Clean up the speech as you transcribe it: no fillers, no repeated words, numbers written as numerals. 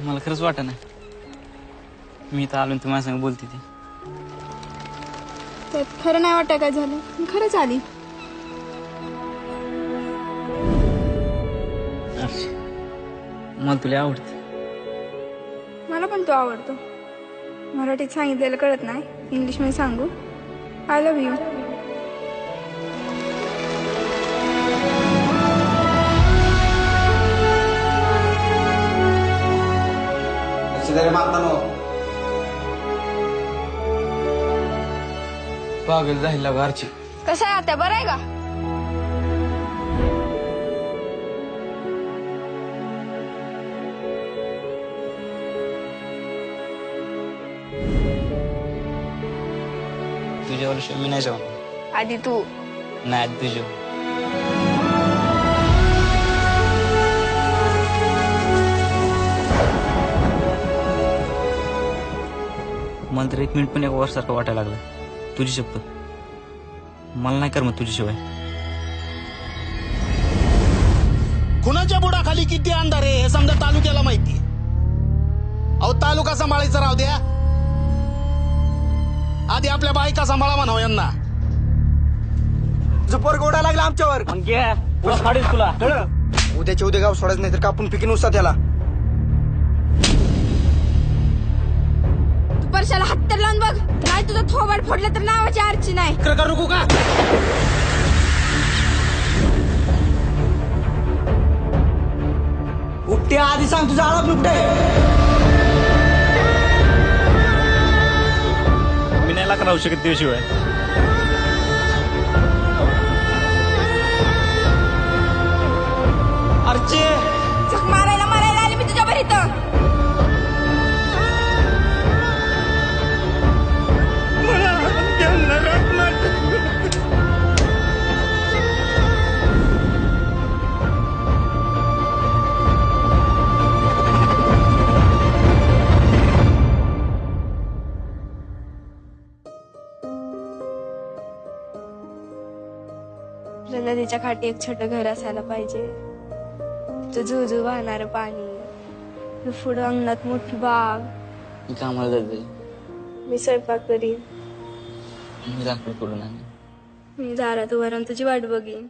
मला खरंच वाटत नाही मी इथं आलो तुम्हाला सांग बोलते ती त्यात खरं नाही वाटत काय झालं मी खरंच आली. मला तुला आवडते. मला पण तो आवडतो. मराठीत सांगितलेलं कळत नाही इंग्लिश मध्ये सांगू आय लव्ह यू. पागल जायला घरची. कसं आहे आता बरं आहे का? तुझ्यावर मी नाही जाऊन आधी तू नाही तुझ्या मला तर 1 मिनिट पण एका वर्षासारखं वाटायला लागलं. तुझी शपथ मला नाही कर मग तुझ्याशिवाय. कुणाच्या बुडाखाली किती अंधार आहे हे समजा तालुक्याला माहिती. अहो तालुका सांभाळायचा राहू द्या आधी आपल्या बायका सांभाळा म्हणावं यांना. झुपर गोडा लागला आमच्यावर. मग घ्या तुला उद्याच्या उद्या गाव सोडायचं नाही तर कापून पिकीन उसा त्याला. तू परशाला हात तर लावून बघ नाही तुझं थोबाड फोडलं तर नावाची आरची नाही. करू का उपटे आधी सांग तुझा आळप उपटे. मी नाही लाख राहू शकत तुझ्याशिवाय. अर्चे झक मारायला आले मी तुझ्या बरी इथं. नदीच्या काठी एक छोटं घर असायला पाहिजे. तिथं झुझू वाहणार पाणी पुढं अंगणात मोठी बाग. मी कामाला जाते. मी स्वयंपाक करीन. मी दाखल करू नाही. मी दारात उभा राहून तुझी वाट बघीन.